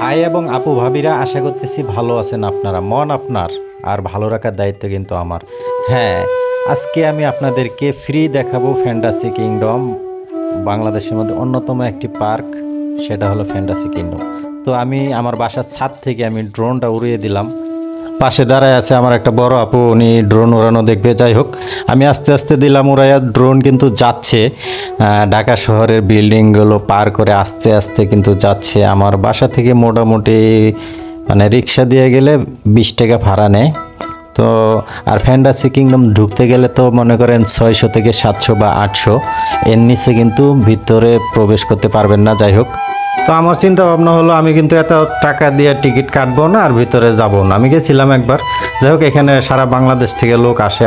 ভাই এবং আপু ভাবিরা, আশা করতেছি ভালো আছেন আপনারা। মন আপনার আর ভালো রাখার দায়িত্ব কিন্তু আমার। হ্যাঁ, আজকে আমি আপনাদেরকে ফ্রি দেখাবো ফ্যান্টাসি কিংডম, বাংলাদেশের মধ্যে অন্যতম একটি পার্ক, সেটা হলো ফ্যান্টাসি কিংডম। তো আমি আমার বাসার ছাদ থেকে আমি ড্রোনটা উড়িয়ে দিলাম। পাশে দাঁড়ায় আছে আমার একটা বড় আপু, উনি ড্রোন উড়ানো দেখবে। যাই হোক, আমি আস্তে আস্তে দিলাম উড়াইয়া। ড্রোন কিন্তু যাচ্ছে ঢাকা শহরের বিল্ডিংগুলো পার করে আস্তে আস্তে কিন্তু যাচ্ছে। আমার বাসা থেকে মোটামুটি মানে রিক্সা দিয়ে গেলে 20 টাকা ভাড়া নেয়। তো আর ফ্যান্টাসি কিংডম ঢুকতে গেলে তো মনে করেন 600 থেকে 700 বা 800, এর নিচে কিন্তু ভিতরে প্রবেশ করতে পারবেন না। যাই হোক, তো আমার চিন্তা ভাবনা হলো আমি কিন্তু এত টাকা দিয়ে টিকিট কাটবো না আর ভিতরে যাবো না। আমি গেছিলাম একবার। যাই হোক, এখানে সারা বাংলাদেশ থেকে লোক আসে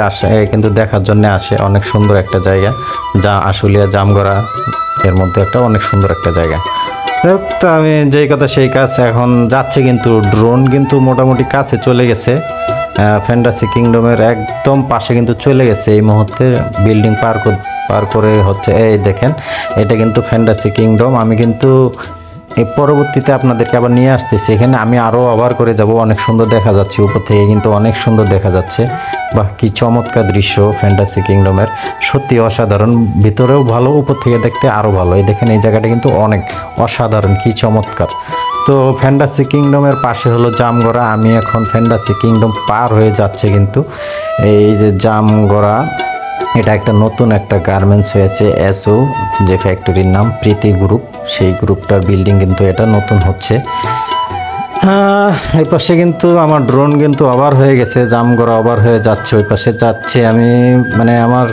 কিন্তু দেখার জন্য আসে। অনেক সুন্দর একটা জায়গা, যা আশুলিয়া জামগড়া এর মধ্যে একটা অনেক সুন্দর একটা জায়গা। যাই হোক, তো আমি যেই কথা সেই কাজ, এখন যাচ্ছে কিন্তু ড্রোন কিন্তু মোটামুটি কাছে চলে গেছে। ফ্যান্টাসি কিংডমের একদম পাশে কিন্তু চলে গেছে এই মুহূর্তে। বিল্ডিং পার করে হচ্ছে, এই দেখেন, এটা কিন্তু ফ্যান্টাসি কিংডম। আমি কিন্তু এই পরবর্তীতে আপনাদেরকে আবার নিয়ে আসতেছি। এখানে আমি আরও অবাক করে যাব। অনেক সুন্দর দেখা যাচ্ছে উপর থেকে, কিন্তু অনেক সুন্দর দেখা যাচ্ছে। বাহ, কি চমৎকার দৃশ্য ফ্যান্টাসি কিংডমের, সত্যি অসাধারণ। ভিতরেও ভালো, উপর থেকে দেখতে আরও ভালো। এই দেখেন, এই জায়গাটা কিন্তু অনেক অসাধারণ, কি চমৎকার। তো ফ্যান্টাসি কিংডমের পাশে হলো জামগড়া। আমি এখন ফ্যান্টাসি কিংডম পার হয়ে যাচ্ছে কিন্তু এই যে জামগড়া, এটা একটা নতুন একটা গার্মেন্টস হয়েছে, এসও যে ফ্যাক্টরির নাম, প্রীতি গ্রুপ, সেই গ্রুপটার বিল্ডিং কিন্তু এটা নতুন হচ্ছে। এই পাশে কিন্তু আমার ড্রোন কিন্তু ওভার হয়ে গেছে, জামগড়া ওভার হয়ে যাচ্ছে, ওই পাশে যাচ্ছে। আমি মানে আমার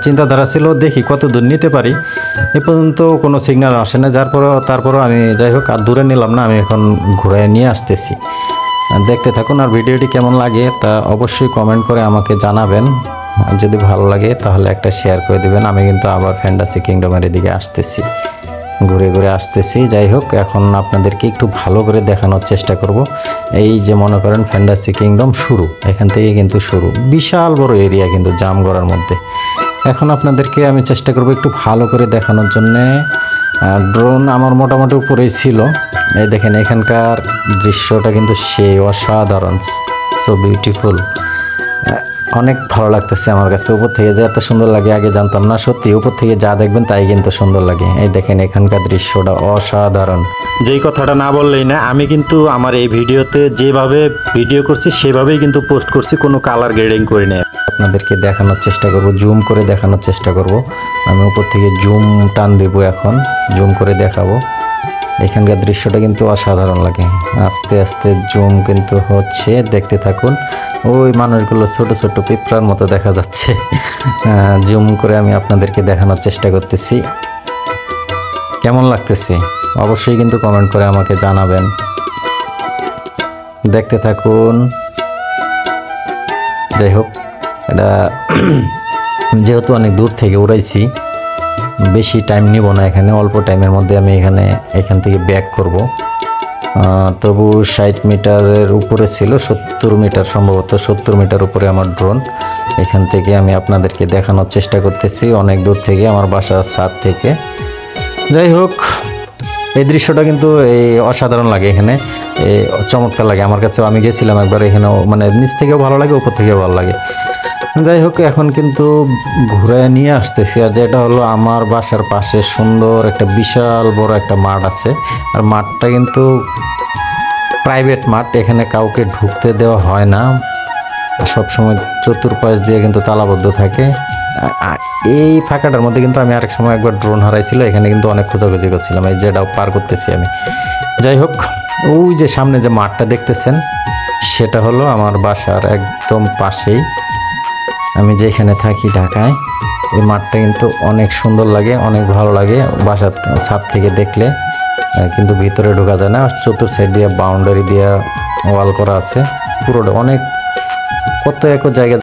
চিন্তাধারা ছিল দেখি কত দূর নিতে পারি। এ পর্যন্ত কোনো সিগন্যাল আসে না, তারপরও আমি যাই হোক আর দূরে নিলাম না, আমি এখন ঘুরায় নিয়ে আসতেছি। দেখতে থাকুন, আর ভিডিওটি কেমন লাগে তা অবশ্যই কমেন্ট করে আমাকে জানাবেন। যদি ভালো লাগে তাহলে একটা শেয়ার করে দিবেন। আমি কিন্তু আবার ফ্যান্টাসি কিংডমের এদিকে আসতেছি, ঘুরে ঘুরে আসতেছি। যাই হোক, এখন আপনাদেরকে একটু ভালো করে দেখানোর চেষ্টা করব। এই যে মনে করেন ফ্যান্টাসি কিংডম শুরু, এখান থেকে কিন্তু শুরু, বিশাল বড় এরিয়া কিন্তু জামগড়ার মধ্যে। এখন আপনাদেরকে আমি চেষ্টা করব একটু ভালো করে দেখানোর জন্যে। ড্রোন আমার মোটামুটি উপরেই ছিল। এই দেখেন, এখানকার দৃশ্যটা কিন্তু সেই অসাধারণ, সো বিউটিফুল। অনেক ভালো লাগতেছে আমার কাছে। উপর থেকে যে এত সুন্দর লাগে আগে জানতাম না। সত্যি উপর থেকে যা দেখবেন তাই কিন্তু সুন্দর লাগে। এই দেখেন, এখানকার দৃশ্যটা অসাধারণ। যেই কথাটা না বললেই না, আমি কিন্তু আমার এই ভিডিওতে যেভাবে ভিডিও করছি সেভাবেই কিন্তু পোস্ট করছি, কোনো কালার গ্রেডিং করি না। আপনাদেরকে দেখানোর চেষ্টা করব, জুম করে দেখানোর চেষ্টা করব। আমি উপর থেকে জুম টান দেব, এখন জুম করে দেখাবো। এখানকার দৃশ্যটা কিন্তু অসাধারণ লাগে। আস্তে আস্তে জুম কিন্তু হচ্ছে, দেখতে থাকুন। ওই মানুষগুলো ছোট ছোট পিঁপড়ার মতো দেখা যাচ্ছে। জুম করে আমি আপনাদেরকে দেখানোর চেষ্টা করতেছি। কেমন লাগতেছে অবশ্যই কিন্তু কমেন্ট করে আমাকে জানাবেন। দেখতে থাকুন। যাই হোক, এটা যেহেতু অনেক দূর থেকে উড়াইছি, বেশি টাইম নিব না। এখানে অল্প টাইমের মধ্যে আমি এখান থেকে ব্যাক করব। তবু 60 মিটারের উপরে ছিল, 70 মিটার, সম্ভবত 70 মিটার উপরে আমার ড্রোন। এখান থেকে আমি আপনাদেরকে দেখানোর চেষ্টা করতেছি, অনেক দূর থেকে, আমার বাসার ছাদ থেকে। যাই হোক, এই দৃশ্যটা কিন্তু এই অসাধারণ লাগে। এখানে চমৎকার লাগে আমার কাছে। আমি গেছিলাম একবার, এখানেও মানে নিচ থেকেও ভালো লাগে, উপর থেকেও ভালো লাগে। যাই হোক, এখন কিন্তু ঘুরে নিয়ে আসতেছি। আর যেটা হলো, আমার বাসার পাশে সুন্দর একটা বিশাল বড় একটা মাঠ আছে। আর মাঠটা কিন্তু প্রাইভেট মাঠ, এখানে কাউকে ঢুকতে দেওয়া হয় না। সবসময় চতুর্পাশ দিয়ে কিন্তু তালাবদ্ধ থাকে। এই ফাঁকাটার মধ্যে কিন্তু আমি আরেক সময় একবার ড্রোন হারাইছিল, এখানে কিন্তু অনেক খোঁজাখুঁজি করছিলাম। এই যেটাও পার করতেছি আমি। যাই হোক, ওই যে সামনে যে মাঠটা দেখতেছেন, সেটা হলো আমার বাসার একদম পাশেই। আমি যেখানে থাকি ঢাকায়, এই মাঠটা কিন্তু অনেক সুন্দর লাগে, অনেক ভালো লাগে বাসার ছাদ থেকে দেখলে। কিন্তু ভিতরে ঢোকা যায় না, চতুর সাইড দিয়ে বাউন্ডারি দিয়ে ওয়াল করা আছে পুরোটা। অনেক কত একর জায়গা